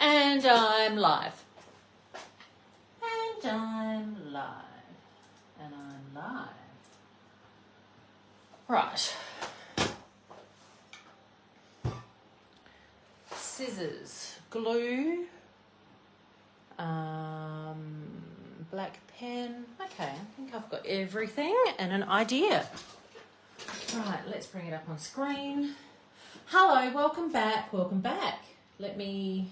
And I'm live. And I'm live. And I'm live. Right. Scissors, glue, black pen. Okay, I think I've got everything and an idea. Right, let's bring it up on screen. Hello, welcome back, welcome back. Let me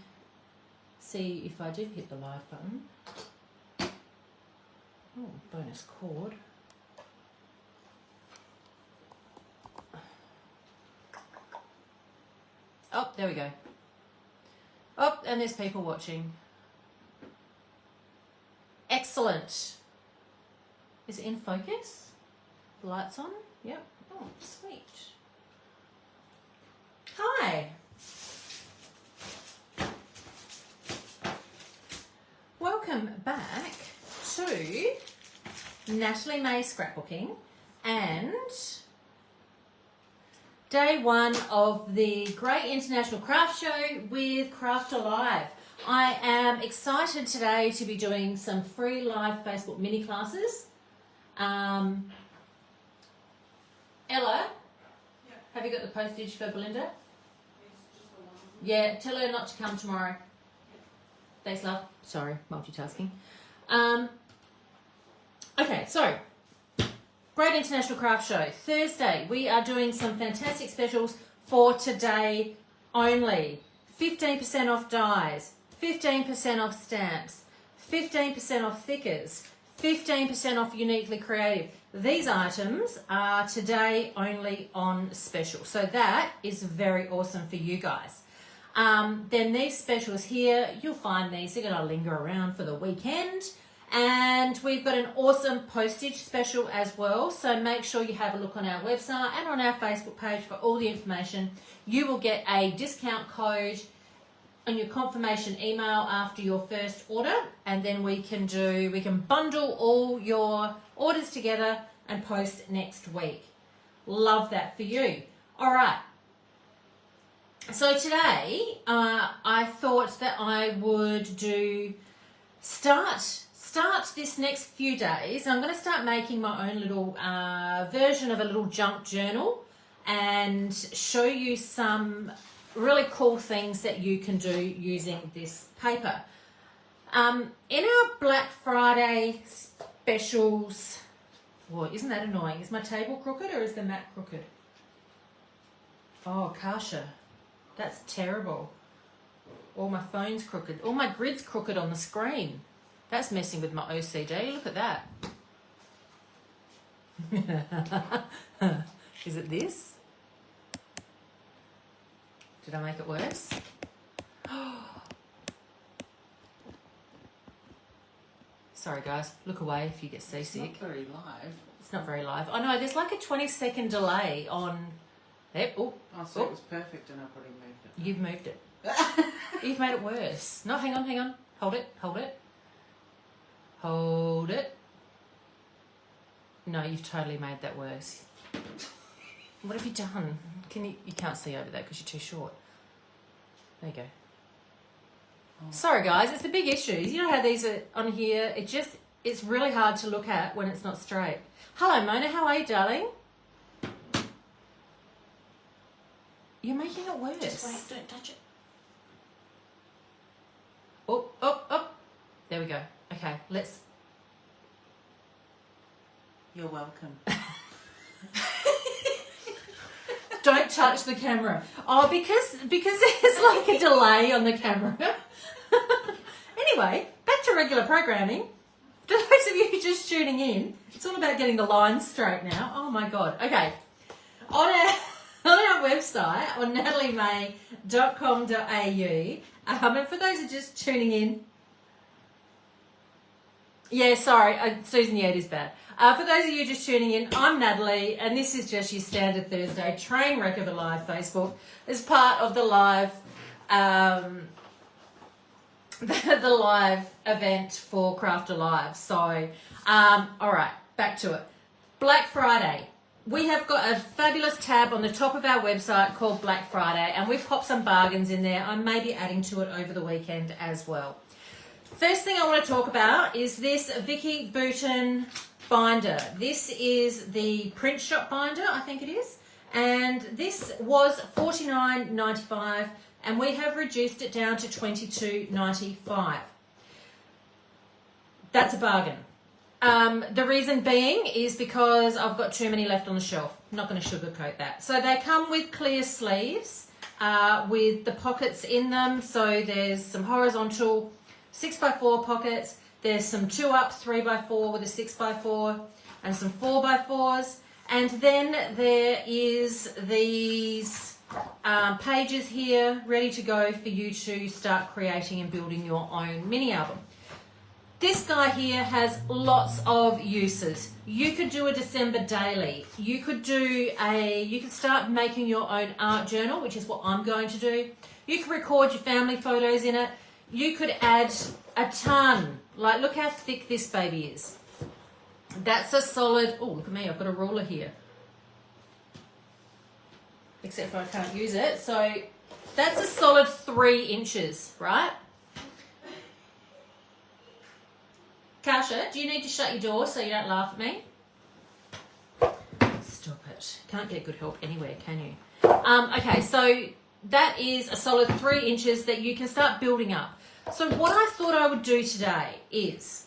see if I did hit the live button. Oh, bonus chord. Oh, there we go. Oh, and there's people watching. Excellent. Is it in focus? The light's on? Yep. Oh, sweet. Hi. Welcome back to Natalie May Scrapbooking and day one of the Great International Craft Show with CraftAlive. I am excited today to be doing some free live Facebook mini classes. Ella, have you got the postage for Belinda? Yeah, tell her not to come tomorrow. Thanks, love. Sorry, multitasking. Okay, so Great International Craft Show. Thursday, we are doing some fantastic specials for today only. 15% off dies, 15% off stamps, 15% off thickers, 15% off Uniquely Creative. These items are today only on special. So that is very awesome for you guys. Then these specials here, you'll find these, they're going to linger around for the weekend. And we've got an awesome postage special as well. So make sure you have a look on our website and on our Facebook page for all the information. You will get a discount code on your confirmation email after your first order. And then we can bundle all your orders together and post next week. Love that for you. All right. So today, I thought that I would start this next few days. I'm going to start making my own little version of a little junk journal and show you some really cool things that you can do using this paper. In our Black Friday specials, well, isn't that annoying? Is my table crooked or is the mat crooked? Oh, Kasha. That's terrible. All my phone's crooked. All my grid's crooked on the screen. That's messing with my OCD. Look at that. Is it this? Did I make it worse? Sorry, guys. Look away if you get seasick. It's not very live. It's not very live. I know. There's like a 20-second delay on... Yep. Oh, so it was perfect and I probably moved it. You've moved it. You've made it worse. No, hang on. Hold it. No, you've totally made that worse. What have you done? You can't see over that because you're too short. There you go. Oh. Sorry guys, it's the big issues. You know how these are on here? It's really hard to look at when it's not straight. Hello Mona, how are you, darling? You're making it worse. Just wait, don't touch it. Oh. There we go. Okay, let's... You're welcome. Don't touch the camera. Oh, because there's like a delay on the camera. Anyway, back to regular programming. For those of you just tuning in, it's all about getting the lines straight now. Oh my God. Okay. On our website, on nataliemay.com.au, and for those who are just tuning in, yeah, sorry, Susan Yates is bad. For those of you just tuning in, I'm Natalie, and this is just your standard Thursday train wreck of a live Facebook as part of the live, the live event for CraftAlive. So, all right, back to it. Black Friday. we have got a fabulous tab on the top of our website called Black Friday, and we've popped some bargains in there. I may be adding to it over the weekend as well. First thing I want to talk about is this Vicky Bouton binder. This is the print shop binder, I think it is. And this was $49.95, and we have reduced it down to $22.95. That's a bargain. The reason being is because I've got too many left on the shelf. I'm not going to sugarcoat that. So they come with clear sleeves with the pockets in them. So there's some horizontal 6x4 pockets. There's some 2-up 3x4 with a 6x4 and some 4x4s. And then there is these pages here ready to go for you to start creating and building your own mini album. This guy here has lots of uses. You could do a December daily. You could start making your own art journal, which is what I'm going to do. You could record your family photos in it. You could add a ton. Like, look how thick this baby is. That's a solid, oh, look at me, I've got a ruler here. Except for I can't use it. So that's a solid 3 inches, right? Kasha, do you need to shut your door so you don't laugh at me? Stop it. Can't get good help anywhere, can you? Okay, so that is a solid 3 inches that you can start building up. So what I thought I would do today is,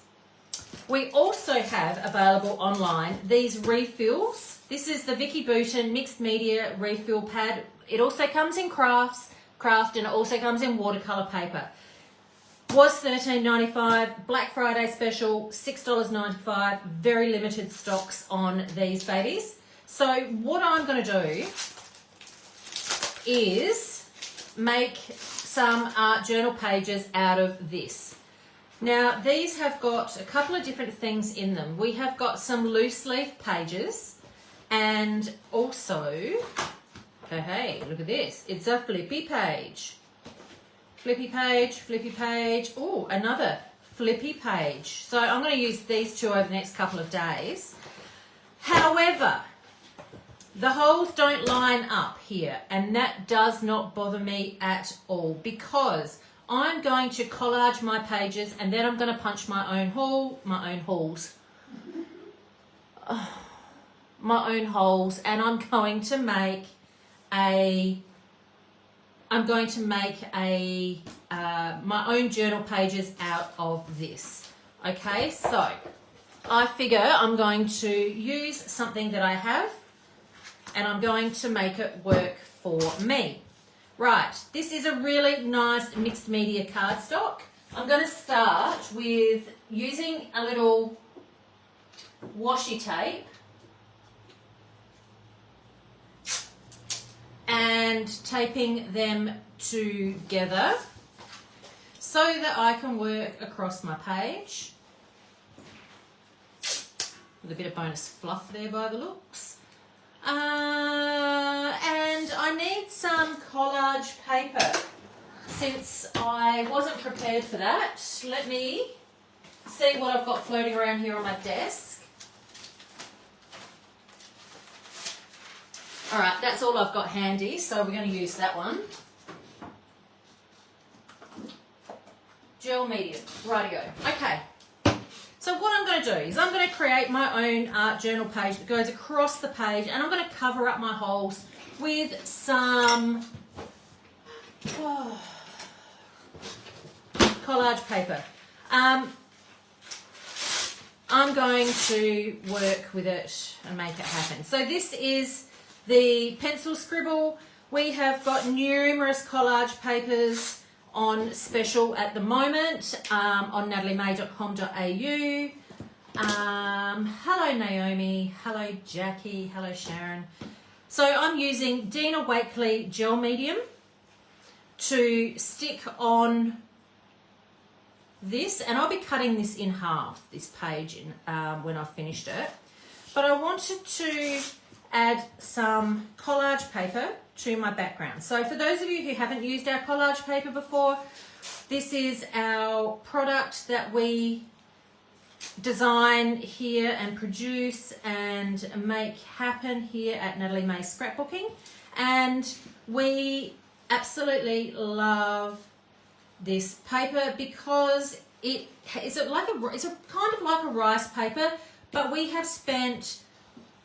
we also have available online these refills. This is the Vicky Bouton Mixed Media Refill Pad. It also comes in craft, and it also comes in watercolour paper. Was $13.95, Black Friday special, $6.95, very limited stocks on these babies. So what I'm going to do is make some art journal pages out of this. Now, these have got a couple of different things in them. We have got some loose leaf pages, and also, hey, look at this. It's a flippy page. Flippy page. Oh, another flippy page. So I'm going to use these two over the next couple of days. However, the holes don't line up here, and that does not bother me at all, because I'm going to collage my pages, and then I'm going to punch my own holes, and I'm going to make my own journal pages out of this. Okay, so I figure I'm going to use something that I have, and I'm going to make it work for me. Right, this is a really nice mixed media cardstock. I'm going to start with using a little washi tape and taping them together so that I can work across my page with a bit of bonus fluff there by the looks. And I need some collage paper. Since I wasn't prepared for that, let me see what I've got floating around here on my desk. Alright, that's all I've got handy, so we're going to use that one. Gel medium, rightio. Okay, so what I'm going to do is I'm going to create my own art journal page that goes across the page, and I'm going to cover up my holes with some collage paper. I'm going to work with it and make it happen. So this is the pencil scribble. We have got numerous collage papers on special at the moment on nataliemay.com.au. Hello Naomi, hello Jackie, hello Sharon. So I'm using Dina Wakley gel medium to stick on this, and I'll be cutting this in half, this page, when I've finished it. But I wanted to add some collage paper to my background. So for those of you who haven't used our collage paper before, this is our product that we design here and produce and make happen here at Natalie May Scrapbooking, and we absolutely love this paper because it's kind of like a rice paper, but we have spent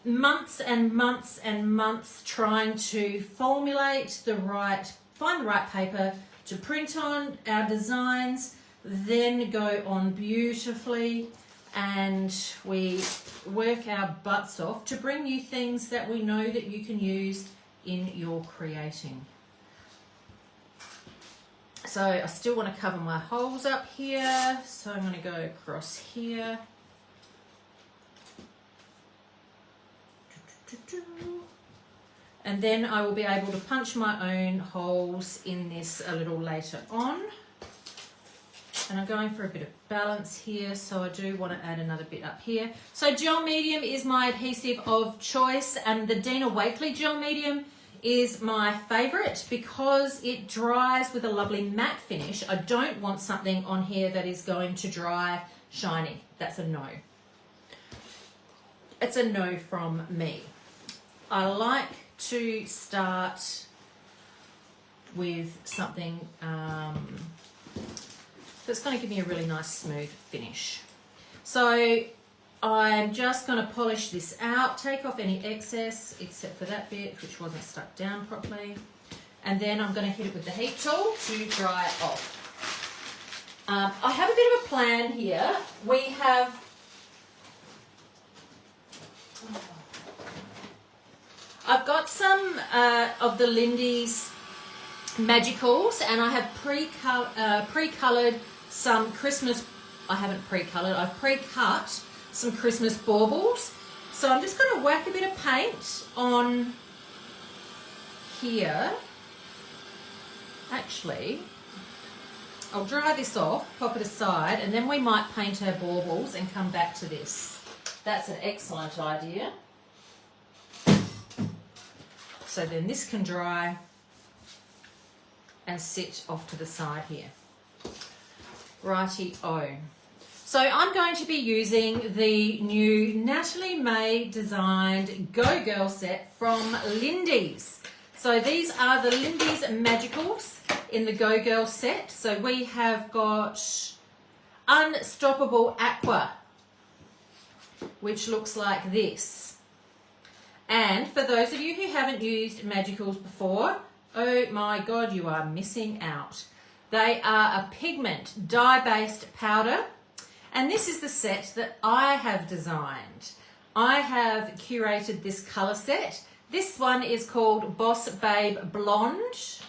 months and months and months trying to find the right paper to print on our designs, then go on beautifully, and we work our butts off to bring you things that we know that you can use in your creating. So I still want to cover my holes up here, so I'm going to go across here. And then I will be able to punch my own holes in this a little later on. And I'm going for a bit of balance here, so I do want to add another bit up here. So gel medium is my adhesive of choice, and the Dina Wakley gel medium is my favourite because it dries with a lovely matte finish. I don't want something on here that is going to dry shiny. That's a no. It's a no from me. I like to start with something that's going to give me a really nice smooth finish. So I'm just going to polish this out, take off any excess except for that bit which wasn't stuck down properly, and then I'm going to hit it with the heat tool to dry it off. I have a bit of a plan here. I've got some of the Lindy's Magicals, and I have pre-coloured some Christmas. I've pre-cut some Christmas baubles. So I'm just going to whack a bit of paint on here. Actually, I'll dry this off, pop it aside, and then we might paint our baubles and come back to this. That's an excellent idea. So then this can dry and sit off to the side here. Righty-o. So I'm going to be using the new Natalie May designed Go Girl set from Lindy's. So these are the Lindy's Magicals in the Go Girl set. So we have got Unstoppable Aqua, which looks like this. And for those of you who haven't used Magicals before, oh my God, you are missing out. They are a pigment dye-based powder, and this is the set that I have designed. I have curated this colour set. This one is called Boss Babe Blonde,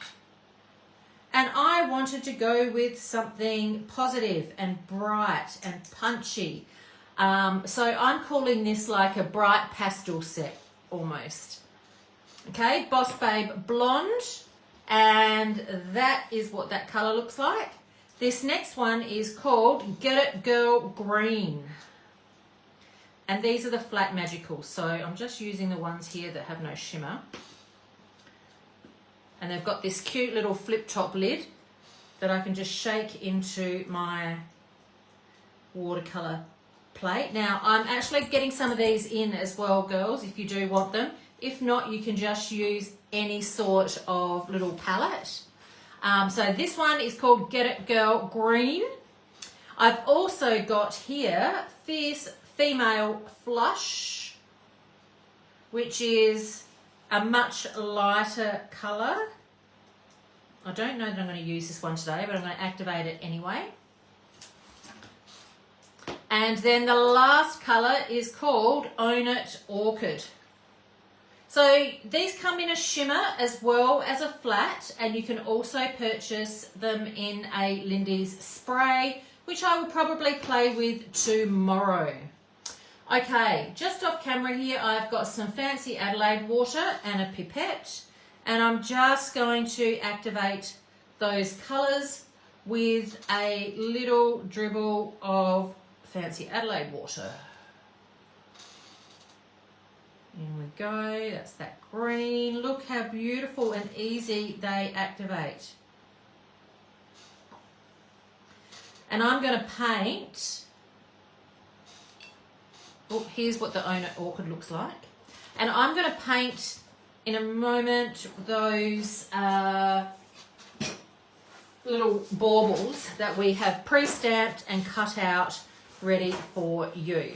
and I wanted to go with something positive and bright and punchy. So I'm calling this like a bright pastel set almost. Okay, Boss Babe Blonde, and that is what that colour looks like. This next one is called Get It Girl Green, and these are the flat Magicals. So I'm just using the ones here that have no shimmer, and they've got this cute little flip top lid that I can just shake into my watercolour plate. Now I'm actually getting some of these in as well, girls, if you do want them. If not, you can just use any sort of little palette. So this one is called Get It Girl Green. I've also got here Fierce Female Flush, which is a much lighter colour. I don't know that I'm going to use this one today, but I'm going to activate it anyway. And then the last colour is called Own It Orchid. So these come in a shimmer as well as a flat, and you can also purchase them in a Lindy's spray, which I will probably play with tomorrow. Okay, just off camera here, I've got some fancy Adelaide water and a pipette, and I'm just going to activate those colours with a little dribble of fancy Adelaide water. In we go, that's that green. Look how beautiful and easy they activate. And I'm going to paint Oh, here's what the owner orchid looks like. And I'm going to paint in a moment those little baubles that we have pre-stamped and cut out ready for you.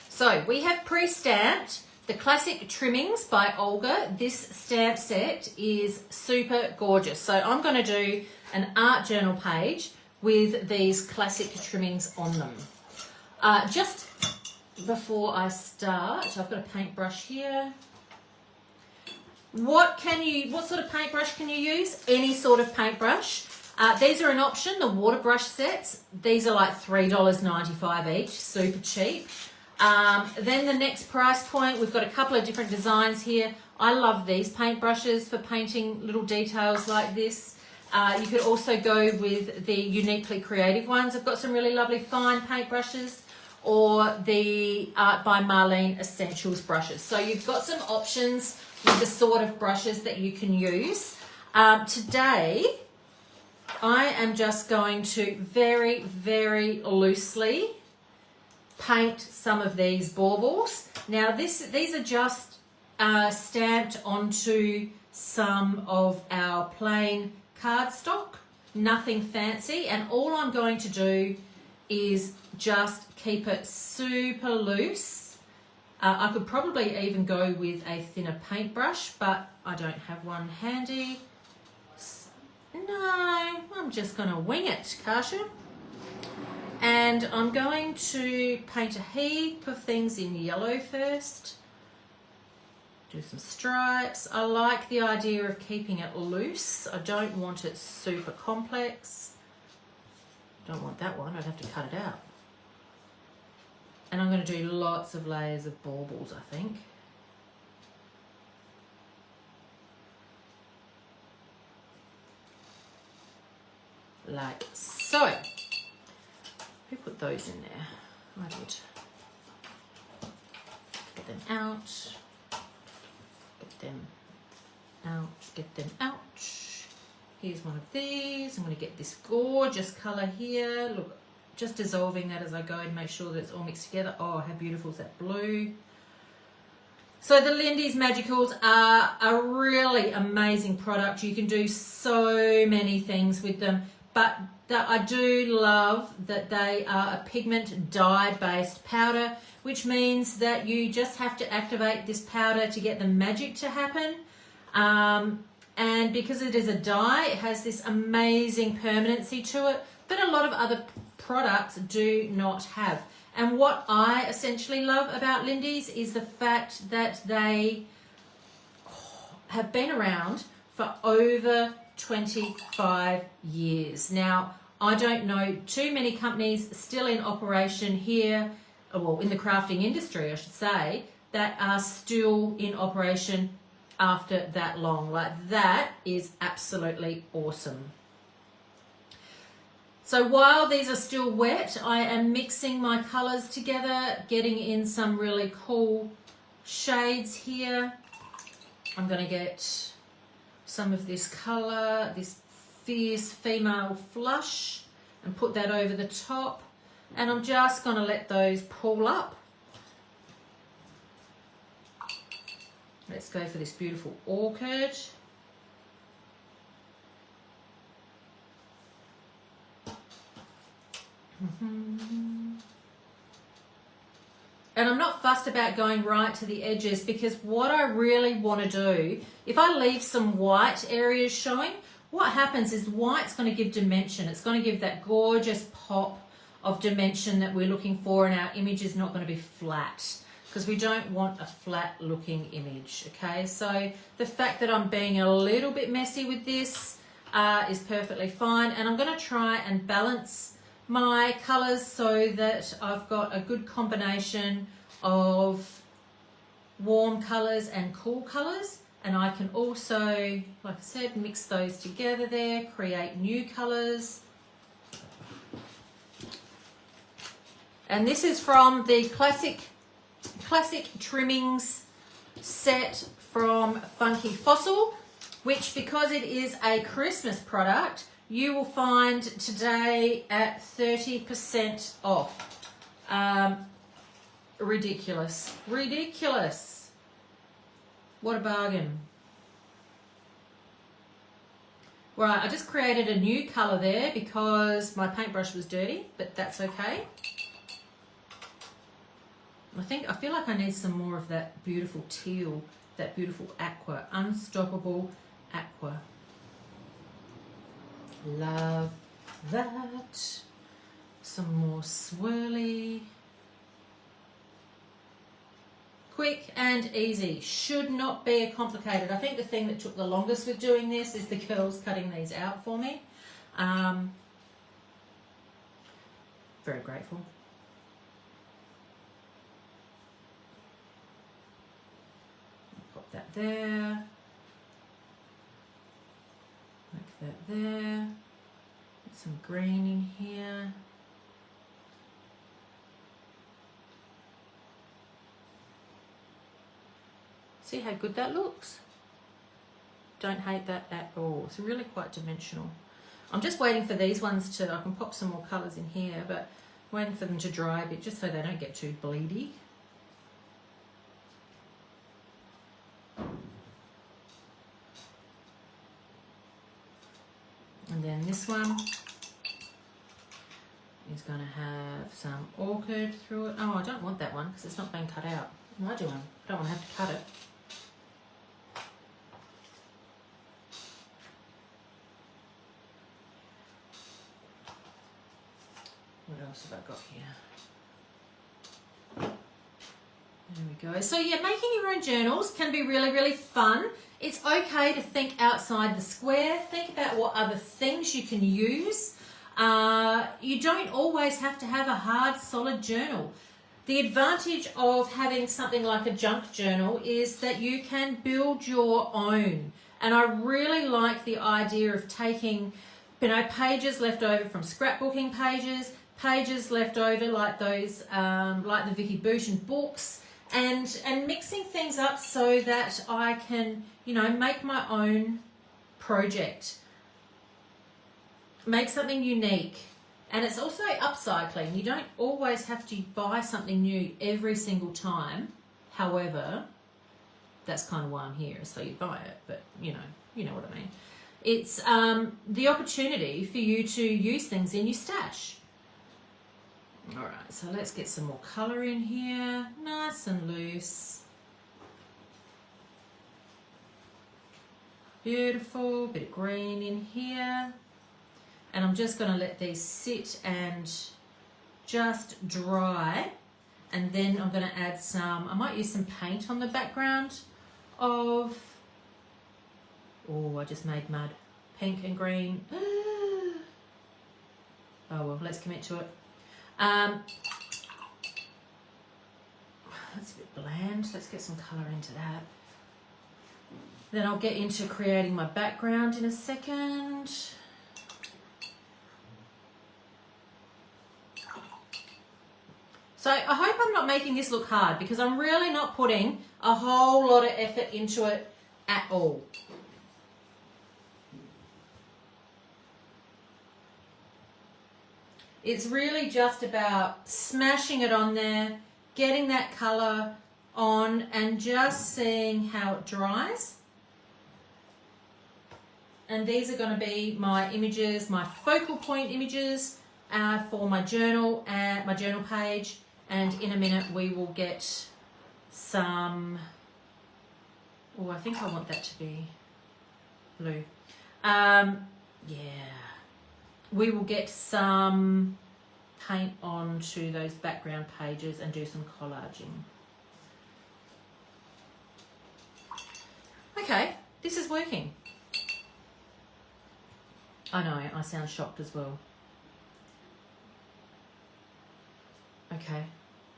So we have pre-stamped the Classic Trimmings by Olga. This stamp set is super gorgeous. So I'm going to do an art journal page with these classic trimmings on them. Just before I start, I've got a paintbrush here. What sort of paintbrush can you use? Any sort of paintbrush. These are an option, the water brush sets. These are like $3.95 each, super cheap. Then the next price point, we've got a couple of different designs here. I love these paintbrushes for painting little details like this. You could also go with the Uniquely Creative ones. I've got some really lovely fine paintbrushes, or the Art by Marlene Essentials brushes. So you've got some options with the sort of brushes that you can use. Today, I am just going to very, very loosely paint some of these baubles. Now these are just stamped onto some of our plain cardstock, nothing fancy, and all I'm going to do is just keep it super loose. I could probably even go with a thinner paintbrush, but I don't have one handy. No, I'm just going to wing it, Kasha. And I'm going to paint a heap of things in yellow first. Do some stripes. I like the idea of keeping it loose. I don't want it super complex. Don't want that one, I'd have to cut it out. And I'm going to do lots of layers of baubles, I think. Like so. Who put those in there? I did. Get them out. Get them out. Get them out. Here's one of these. I'm going to get this gorgeous colour here. Look, just dissolving that as I go and make sure that it's all mixed together. Oh, how beautiful is that blue? So the Lindy's Magicals are a really amazing product. You can do so many things with them, but I do love that they are a pigment dye-based powder, which means that you just have to activate this powder to get the magic to happen. And because it is a dye, it has this amazing permanency to it, but a lot of other products do not have. And what I essentially love about Lindy's is the fact that they have been around for over 25 years. Now, I don't know too many companies still in operation here, well, in the crafting industry, I should say, that are still in operation after that long. Like, that is absolutely awesome. So while these are still wet, I am mixing my colours together, getting in some really cool shades here. I'm going to get some of this colour, this Fierce Female Flush, and put that over the top. And I'm just going to let those pull up. Let's go for this beautiful orchid. And I'm not fussed about going right to the edges, because what I really want to do, if I leave some white areas showing, what happens is white's going to give dimension. It's going to give that gorgeous pop of dimension that we're looking for, and our image is not going to be flat, because we don't want a flat looking image. Okay, so the fact that I'm being a little bit messy with this is perfectly fine, and I'm going to try and balance my colours so that I've got a good combination of warm colours and cool colours, and I can also, like I said, mix those together there, create new colours. And this is from the Classic Trimmings set from Funky Fossil, which, because it is a Christmas product, you will find today at 30% off. Ridiculous. Ridiculous. What a bargain. Right, I just created a new colour there because my paintbrush was dirty, but that's okay. I feel like I need some more of that beautiful teal, that beautiful aqua, unstoppable aqua. Love that. Some more swirly. Quick and easy. Should not be complicated. I think the thing that took the longest with doing this is the girls cutting these out for me. Very grateful. Pop that there. Like that there. Put some green in here. See how good that looks? Don't hate that at all. It's really quite dimensional. I'm just waiting for these ones to, I can pop some more colours in here, but waiting for them to dry a bit just so they don't get too bleedy. And then this one is going to have some orchid through it. Oh, I don't want that one because it's not being cut out. I do. I don't want to have to cut it. What else have I got here? There we go. So yeah, making your own journals can be really, really fun. It's okay to think outside the square. Think about what other things you can use. You don't always have to have a hard, solid journal. The advantage of having something like a junk journal is that you can build your own. And I really like the idea of taking, pages left over from scrapbooking pages, pages left over like those, like the Vicky Boutin books, and mixing things up so that I can, make my own project, make something unique. And it's also upcycling. You don't always have to buy something new every single time. However, that's kind of why I'm here, so you buy it, but you know what I mean. It's the opportunity for you to use things in your stash. All right, so let's get some more colour in here, nice and loose. Beautiful, bit of green in here. And I'm just going to let these sit and just dry. And then I'm going to add some, I might use some paint on the background of, oh, I just made mud. Pink and green. Oh well, let's commit to it. That's a bit bland. Let's get some colour into that. Then I'll get into creating my background in a second. So I hope I'm not making this look hard because I'm really not putting a whole lot of effort into it at all. It's really just about smashing it on there, getting that colour on and just seeing how it dries. And these are going to be my images, my focal point images for my journal and my journal page. And in a minute we will get some, oh, I think I want that to be blue. Yeah. We will get some paint onto those background pages and do some collaging. Okay, this is working. I know, I sound shocked as well. Okay,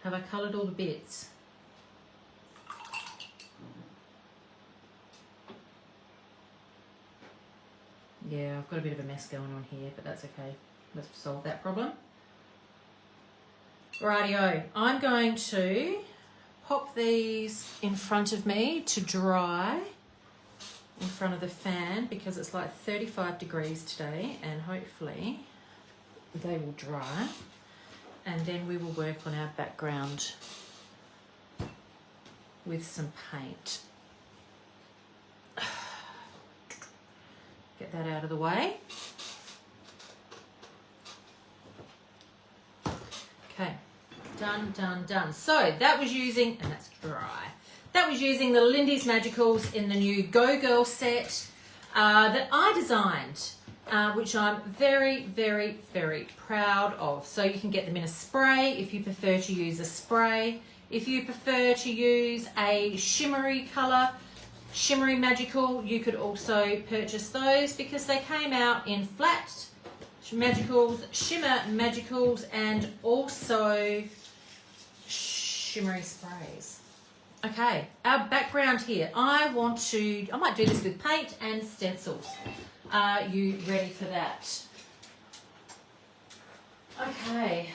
have I coloured all the bits? Yeah, I've got a bit of a mess going on here, but that's okay. Let's solve that problem. Rightio, I'm going to pop these in front of me to dry. In front of the fan because it's like 35 degrees today, and hopefully they will dry, and then we will work on our background with some paint. Get that out of the way. Okay, done, done, done. So that was using, and that's dry. That was using the Lindy's Magicals in the new Go Girl set that I designed, which I'm very, very, very proud of. So you can get them in a spray if you prefer to use a spray. If you prefer to use a shimmery colour, shimmery magical, you could also purchase those because they came out in flat magicals, shimmer magicals, and also shimmery sprays. Okay, our background here. I might do this with paint and stencils. Are you ready for that? Okay.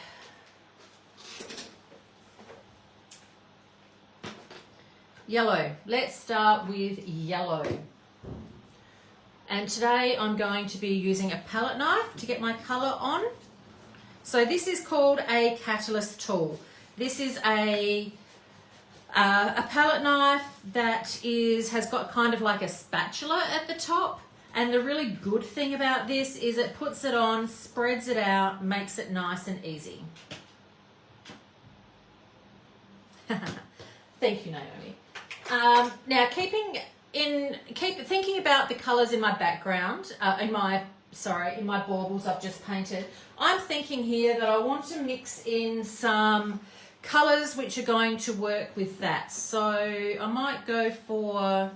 Yellow. Let's start with yellow. And today I'm going to be using a palette knife to get my colour on. So this is called a catalyst tool. This is a palette knife that has got kind of like a spatula at the top. And the really good thing about this is it puts it on, spreads it out, makes it nice and easy. Thank you, Naomi. Now, keep thinking about the colours in my background, in my baubles I've just painted. I'm thinking here that I want to mix in some colours which are going to work with that. So I might go for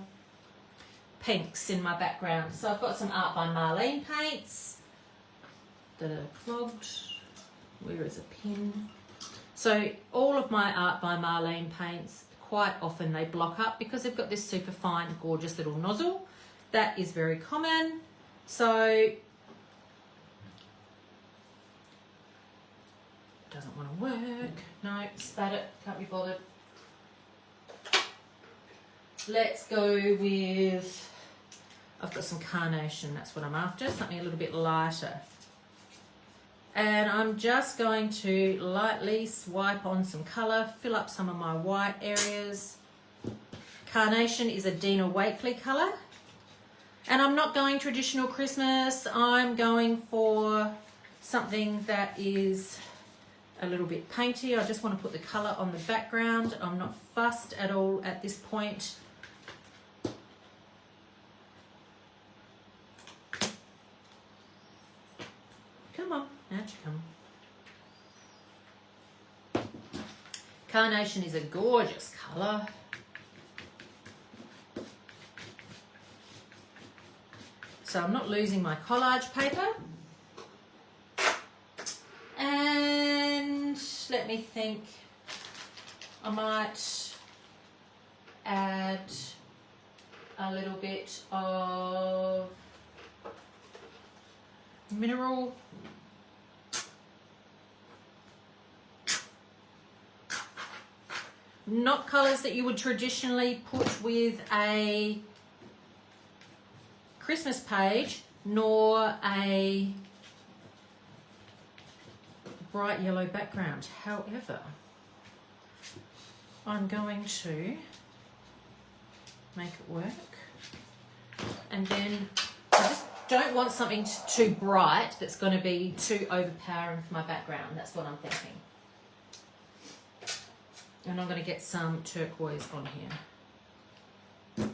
pinks in my background. So I've got some Art by Marlene paints that are clogged. Where is a pin? So all of my Art by Marlene paints, quite often they block up because they've got this super fine, gorgeous little nozzle. That is very common. So doesn't want to work. No, spat it, can't be bothered. Let's go with, I've got some carnation, that's what I'm after, something a little bit lighter. And I'm just going to lightly swipe on some colour, fill up some of my white areas. Carnation is a Dina Wakley colour. And I'm not going traditional Christmas, I'm going for something that is a little bit painty. I just want to put the colour on the background. I'm not fussed at all at this point. Come on, out you come. Carnation is a gorgeous colour. So I'm not losing my collage paper. And let me think, I might add a little bit of mineral. Not colours that you would traditionally put with a Christmas page, nor a bright yellow background. However, I'm going to make it work. And then I just don't want something too bright that's going to be too overpowering for my background. That's what I'm thinking. And I'm going to get some turquoise on here.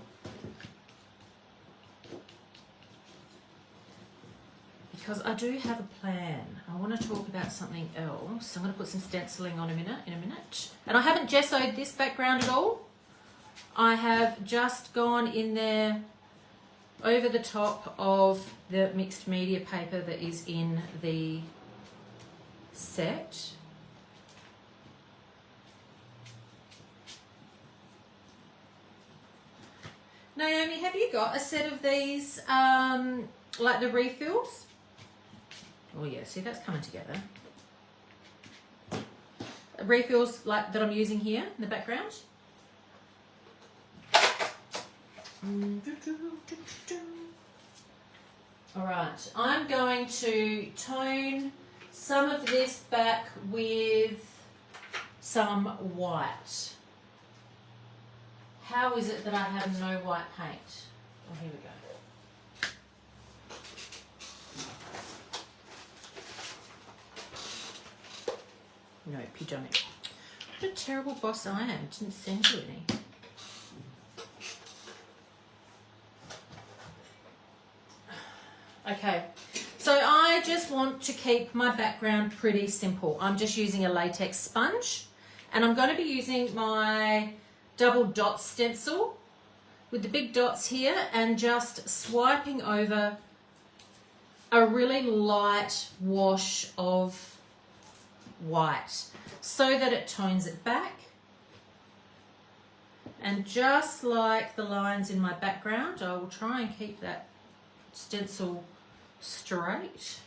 Because I do have a plan. I want to talk about something else. I'm going to put some stenciling on in a minute. And I haven't gessoed this background at all. I have just gone in there over the top of the mixed media paper that is in the set. Naomi, have you got a set of these, like the refills? Oh yeah, see that's coming together. Refills like that I'm using here in the background. All right, I'm going to tone some of this back with some white. How is it that I have no white paint? Oh, here we go. No, you don't. What a terrible boss I am. Didn't send you any. Okay, so I just want to keep my background pretty simple. I'm just using a latex sponge, and I'm going to be using my double dot stencil with the big dots here and just swiping over a really light wash of white so that it tones it back. And just like the lines in my background, I will try and keep that stencil straight.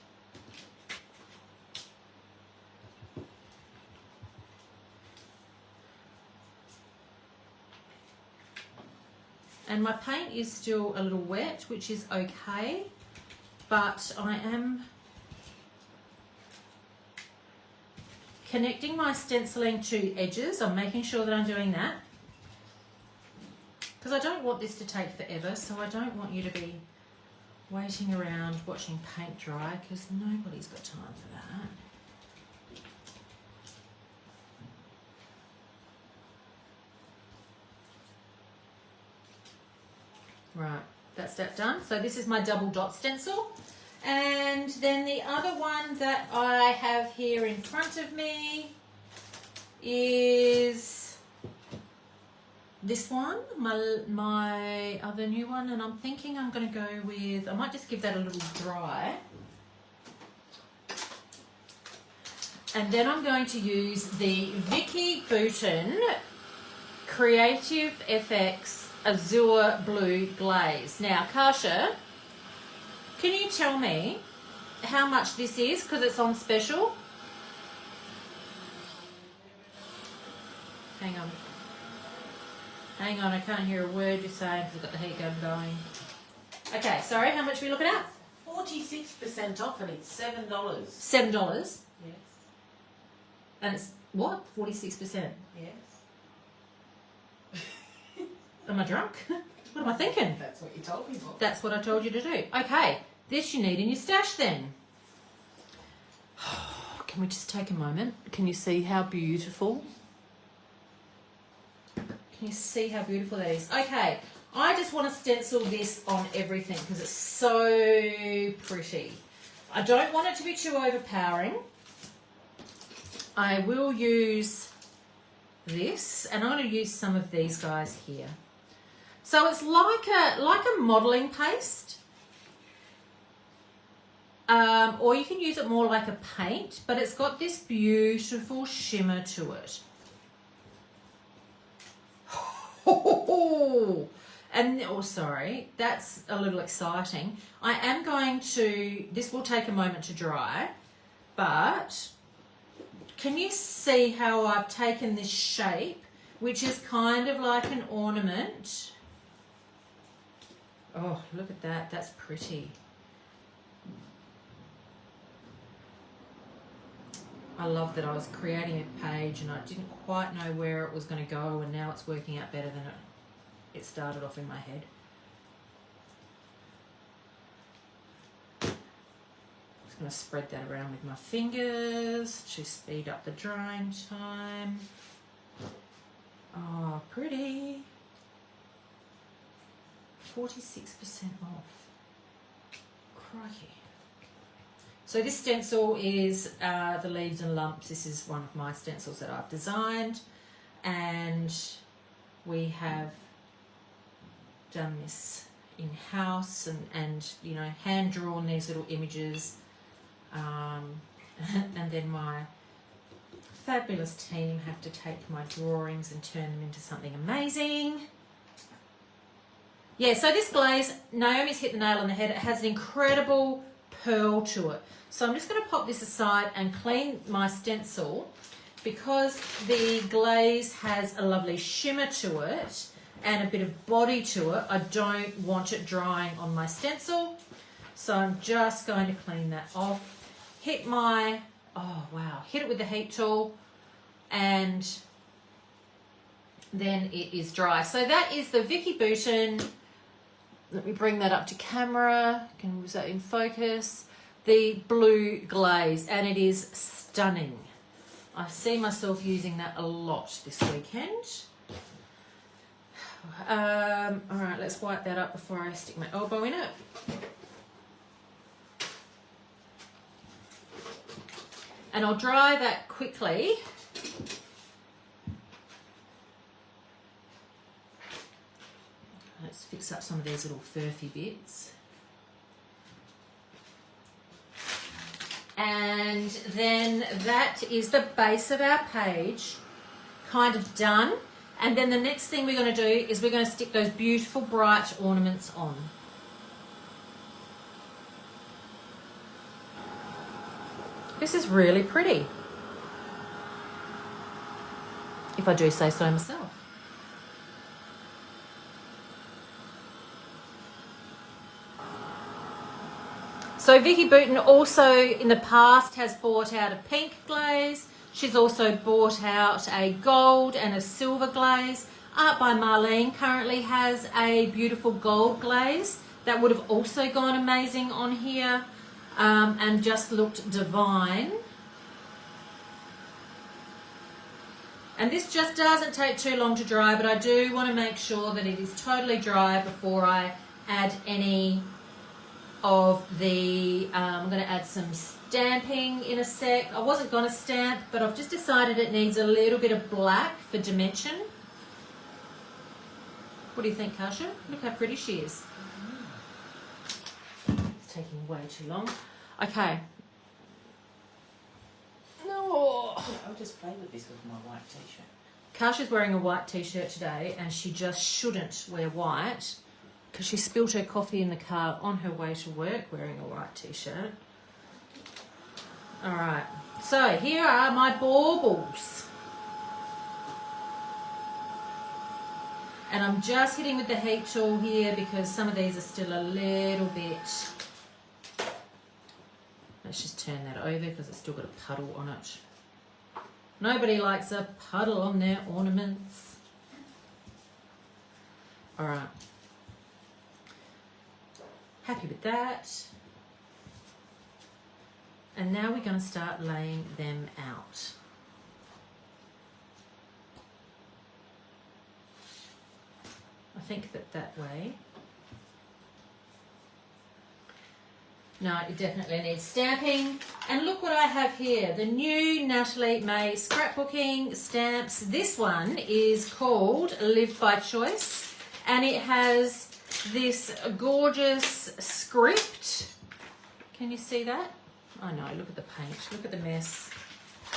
And my paint is still a little wet, which is okay, but I am connecting my stenciling to edges. I'm making sure that I'm doing that because I don't want this to take forever, so I don't want you to be waiting around watching paint dry because nobody's got time for that. Right, that's that done. So this is my double dot stencil. And then the other one that I have here in front of me is this one, my other new one. And I'm thinking I'm going to go with, I might just give that a little dry. And then I'm going to use the Vicky Bouton Creative FX Azure Blue Glaze. Now, Kasia, can you tell me how much this is because it's on special? Hang on. Hang on, I can't hear a word you're saying because I've got the heat gun going. Okay, sorry, how much are we looking at? 46% off and it's $7. $7? Yes. And it's what? 46%? Yes. Am I drunk? What am I thinking? That's what you told me, Bob. That's what I told you to do. Okay, this you need in your stash then. Can we just take a moment? Can you see how beautiful? Can you see how beautiful that is? Okay, I just want to stencil this on everything because it's so pretty. I don't want it to be too overpowering. I will use this, and I'm going to use some of these guys here. So it's like a modelling paste, or you can use it more like a paint, but it's got this beautiful shimmer to it. And, oh, sorry, that's a little exciting. I am going to, this will take a moment to dry, but can you see how I've taken this shape, which is kind of like an ornament? Oh, look at that. That's pretty. I love that I was creating a page and I didn't quite know where it was going to go, and now it's working out better than it started off in my head. Just going to spread that around with my fingers to speed up the drying time. Oh, pretty. 46% off. Crikey. So this stencil is the Leaves and Lumps. This is one of my stencils that I've designed, and we have done this in-house and you know, hand-drawn these little images, and then my fabulous team have to take my drawings and turn them into something amazing. Yeah, so this glaze, Naomi's hit the nail on the head. It has an incredible pearl to it. So I'm just going to pop this aside and clean my stencil because the glaze has a lovely shimmer to it. and a bit of body to it. I don't want it drying on my stencil. So I'm just going to clean that off. Hit it with the heat tool, and then it is dry. So that is the Vicky Bouton. Let me bring that up to camera. Was that in focus? The blue glaze, and it is stunning. I see myself using that a lot this weekend. All right, let's wipe that up before I stick my elbow in it. And I'll dry that quickly. Let's fix up some of these little furfy bits. And then that is the base of our page kind of done. And then the next thing we're going to do is we're going to stick those beautiful bright ornaments on. This is really pretty, if I do say so myself. So Vicky Bouton also in the past has bought out a pink glaze. She's also bought out a gold and a silver glaze. Art by Marlene currently has a beautiful gold glaze that would have also gone amazing on here. And just looked divine. And this just doesn't take too long to dry, but I do want to make sure that it is totally dry before I add any of the, I'm going to add some stamping in a sec. I wasn't going to stamp, but I've just decided it needs a little bit of black for dimension. What do you think, Kasha? Look how pretty she is. Taking way too long. Okay. No. I'll just play with this with my white t-shirt. Kasha's wearing a white t-shirt today, and she just shouldn't wear white because she spilled her coffee in the car on her way to work wearing a white t-shirt. All right. So here are my baubles. And I'm just hitting with the heat tool here because some of these are still a little bit. Let's just turn that over because it's still got a puddle on it. Nobody likes a puddle on their ornaments. All right. Happy with that. And now we're going to start laying them out. I think that way. No, it definitely needs stamping. And look what I have here. The new Natalie May scrapbooking stamps. This one is called Live by Choice. And it has this gorgeous script. Can you see that? Oh no, look at the paint. Look at the mess.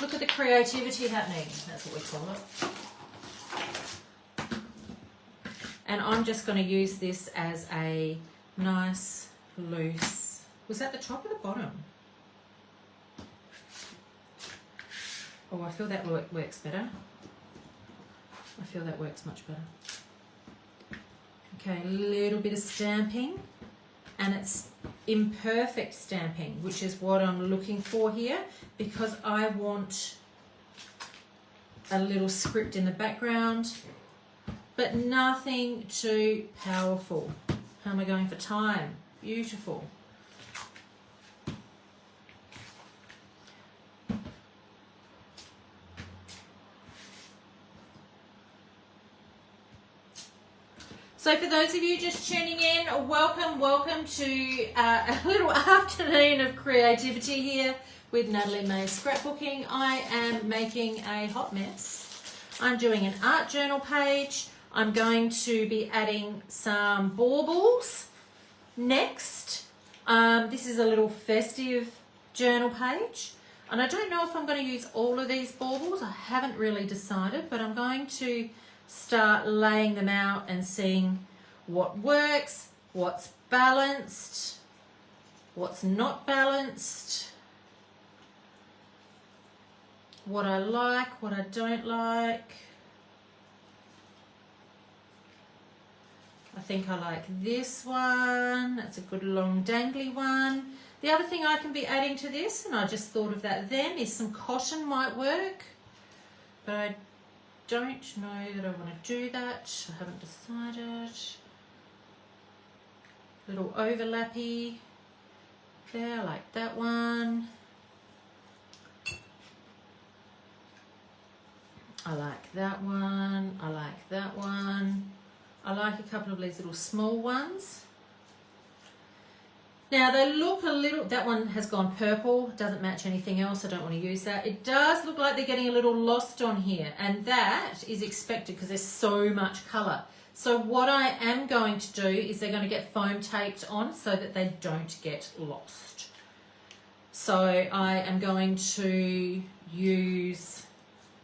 Look at the creativity happening. That's what we call it. And I'm just going to use this as a nice loose. Was that the top or the bottom? Oh, I feel that works better. I feel that works much better. Okay, a little bit of stamping. And it's imperfect stamping, which is what I'm looking for here, because I want a little script in the background, but nothing too powerful. How am I going for time? Beautiful. So for those of you just tuning in, welcome to a little afternoon of creativity here with Natalie May Scrapbooking. I am making a hot mess. I'm doing an art journal page. I'm going to be adding some baubles next. This is a little festive journal page. And I don't know if I'm going to use all of these baubles. I haven't really decided, but I'm going to start laying them out and seeing what works, what's balanced, what's not balanced, what I like, what I don't like. I think I like this one. That's a good long dangly one. The other thing I can be adding to this, and I just thought of that then, is some cotton might work. But I don't know that I want to do that. I haven't decided. Little overlappy there, I like that one. I like that one. I like that one. I like a couple of these little small ones. Now they look a little, that one has gone purple, doesn't match anything else, I don't want to use that. It does look like they're getting a little lost on here, and that is expected because there's so much colour. So what I am going to do is they're going to get foam taped on so that they don't get lost. So I am going to use,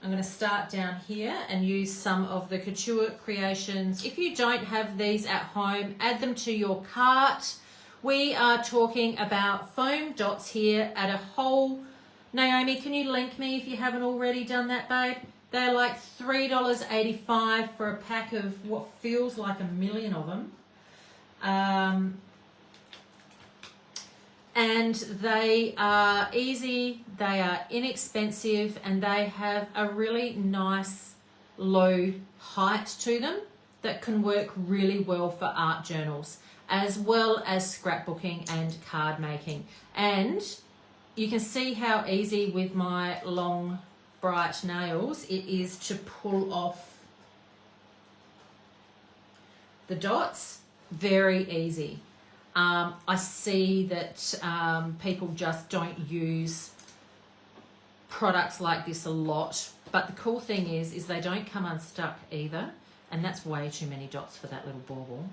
I'm going to start down here and use some of the Couture Creations. If you don't have these at home, add them to your cart. We are talking about foam dots here at a whole, Naomi, can you link me if you haven't already done that, babe? They're like $3.85 for a pack of what feels like a million of them. And they are easy, they are inexpensive, and they have a really nice low height to them that can work really well for art journals, as well as scrapbooking and card making. And you can see how easy with my long bright nails it is to pull off the dots. Very easy. I see that people just don't use products like this a lot, but the cool thing is they don't come unstuck either, and that's way too many dots for that little bauble.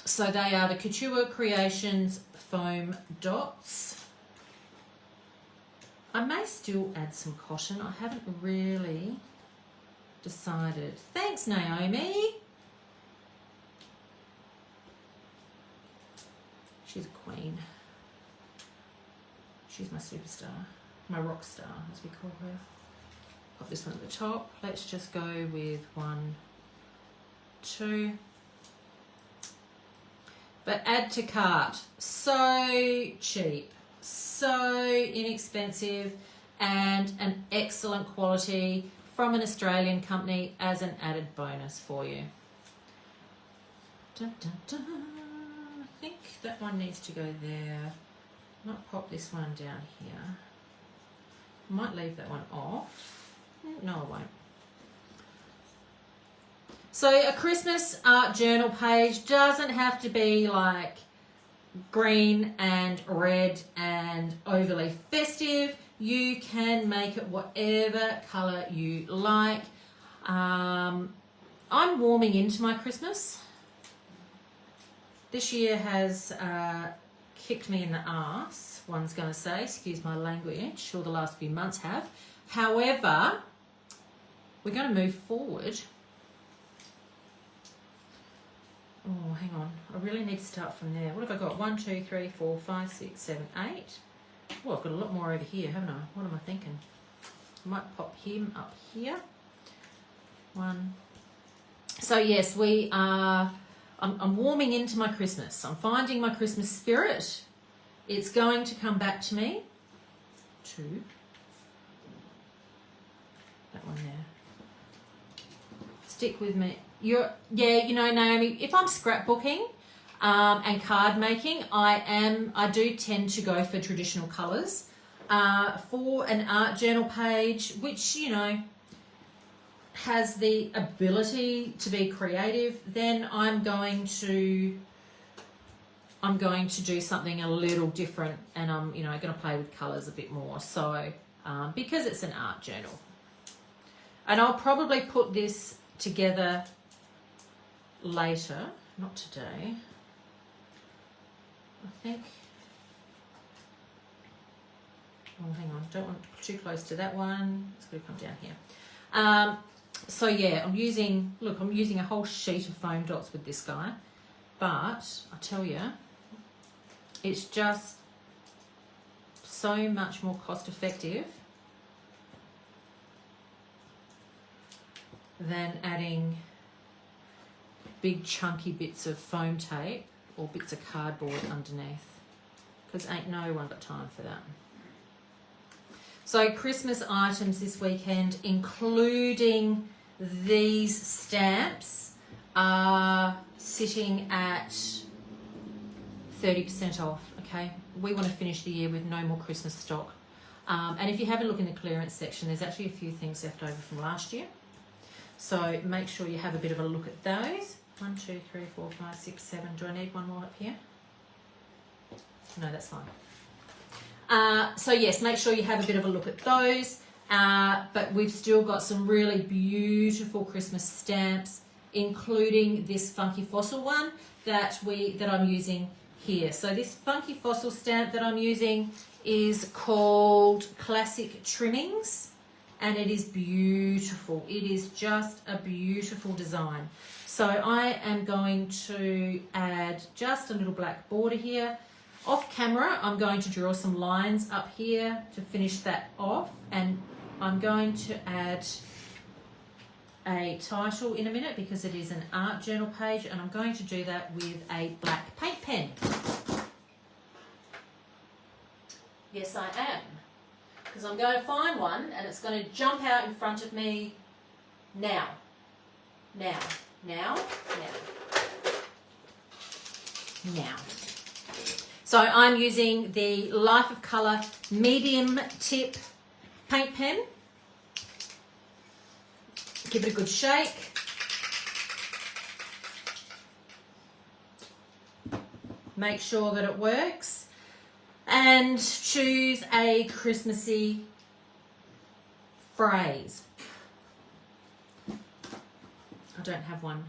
So they are the Couture Creations foam dots. I may still add some cotton. I haven't really decided. Thanks, Naomi. She's a queen. She's my superstar, my rock star, as we call her. Got this one at the top. Let's just go with 1, 2. But add to cart. So cheap, so inexpensive, and an excellent quality from an Australian company as an added bonus for you. Dun, dun, dun. I think that one needs to go there. Might pop this one down here. Might leave that one off. No, I won't. So a Christmas art journal page doesn't have to be like green and red and overly festive. You can make it whatever colour you like. I'm warming into my Christmas. This year has kicked me in the arse, one's going to say, excuse my language, or the last few months have. However, we're going to move forward. Oh, hang on. I really need to start from there. What have I got? 1, 2, 3, 4, 5, 6, 7, 8. Oh, I've got a lot more over here, haven't I? What am I thinking? I might pop him up here. 1. So yes, we are... I'm warming into my Christmas. I'm finding my Christmas spirit. It's going to come back to me. 2. That one there. Stick with me. Yeah, you know, Naomi, if I'm scrapbooking and card making, I do tend to go for traditional colours. For an art journal page, which, you know, has the ability to be creative, then I'm going to do something a little different, and I'm, you know, going to play with colours a bit more. So because it's an art journal, and I'll probably put this together later, not today. I think. Oh, hang on, don't want too close to that one. It's going to come down here. So yeah, I'm using a whole sheet of foam dots with this guy, but I tell you, it's just so much more cost effective than adding big chunky bits of foam tape or bits of cardboard underneath, because ain't no one got time for that. So Christmas items this weekend, including these stamps, are sitting at 30% off, okay? We want to finish the year with no more Christmas stock. And if you have a look in the clearance section, there's actually a few things left over from last year. So make sure you have a bit of a look at those. 1, 2, 3, 4, 5, 6, 7. Do I need one more up here? No, that's fine. So yes, make sure you have a bit of a look at those. But we've still got some really beautiful Christmas stamps, including this funky fossil one that I'm using here. So this funky fossil stamp that I'm using is called Classic Trimmings, and it is beautiful. It is just a beautiful design. So I am going to add just a little black border here. Off camera, I'm going to draw some lines up here to finish that off, and I'm going to add a title in a minute because it is an art journal page, and I'm going to do that with a black paint pen. Yes, I am, because I'm going to find one and it's going to jump out in front of me now. Now. So I'm using the Life of Colour medium tip paint pen. Give it a good shake. Make sure that it works. And choose a Christmassy phrase. I don't have one.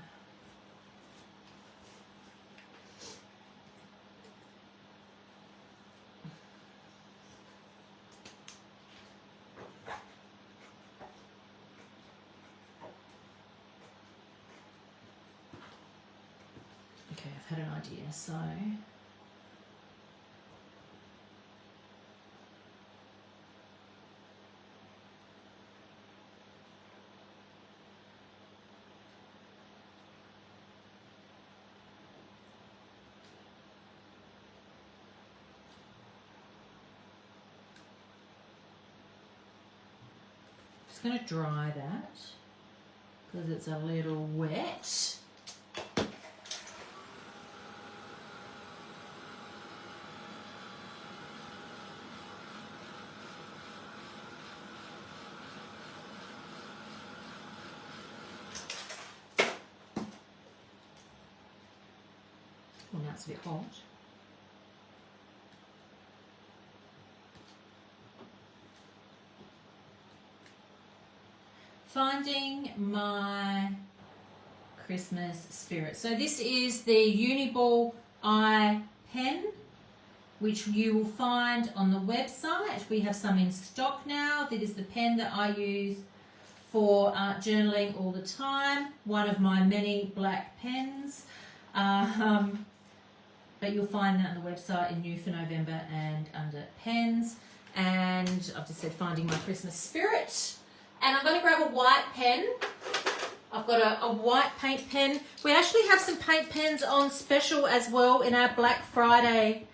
Okay, I've had an idea, so just going to dry that because it's a little wet. Well, now it's a bit hot. Finding my Christmas spirit. So this is the Uniball eye pen, which you will find on the website. We have some in stock now. That is the pen that I use for journaling all the time. One of my many black pens. But you'll find that on the website in new for November and under pens. And I've just said finding my Christmas spirit. And I'm going to grab a white pen. I've got a white paint pen. We actually have some paint pens on special as well in our Black Friday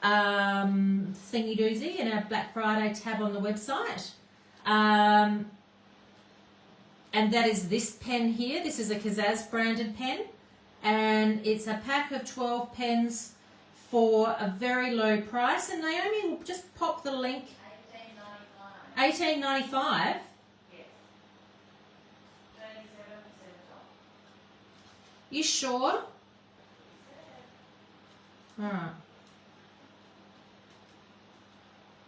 thingy doozy, in our Black Friday tab on the website. And that is this pen here. This is a Kazaz branded pen. And it's a pack of 12 pens for a very low price. And Naomi will just pop the link. $18.95. $18.95. You sure? Alright.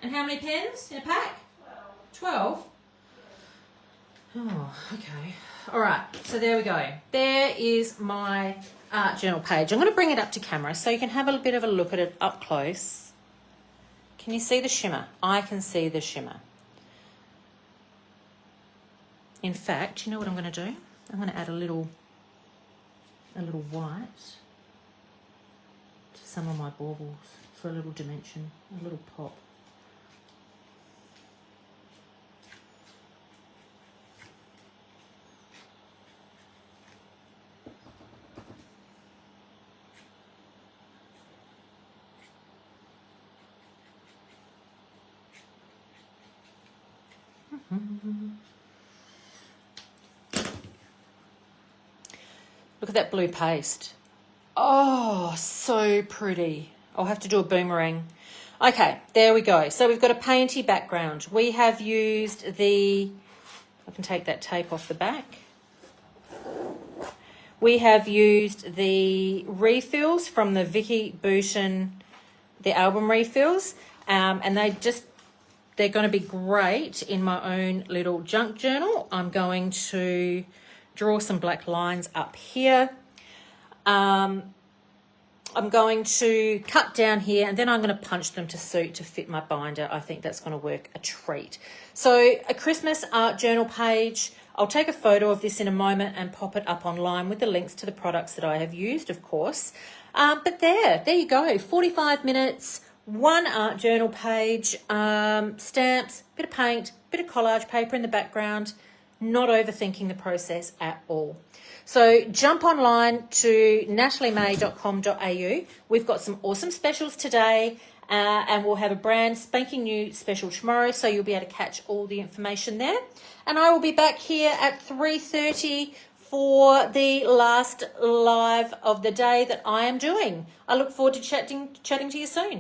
And how many pens in a pack? 12. 12? Oh, okay. Alright, so there we go. There is my art journal page. I'm going to bring it up to camera so you can have a bit of a look at it up close. Can you see the shimmer? I can see the shimmer. In fact, you know what I'm going to do? I'm going to add a little white to some of my baubles for a little dimension, a little pop. Look at that blue paste. Oh, so pretty. I'll have to do a boomerang. Okay, there we go. So we've got a painty background. We have used I can take that tape off the back. We have used the refills from the Vicky Boutin, the album refills, and they're going to be great in my own little junk journal. I'm going to draw some black lines up here. I'm going to cut down here, and then I'm going to punch them to fit my binder. I think that's going to work a treat. So a Christmas art journal page. I'll take a photo of this in a moment and pop it up online with the links to the products that I have used, of course. But there you go. 45 minutes, one art journal page, stamps, bit of paint, bit of collage paper in the background. Not overthinking the process at all. So jump online to nataliemay.com.au. We've got some awesome specials today, and we'll have a brand spanking new special tomorrow, so you'll be able to catch all the information there. And I will be back here at 3:30 for the last live of the day that I am doing. I look forward to chatting to you soon.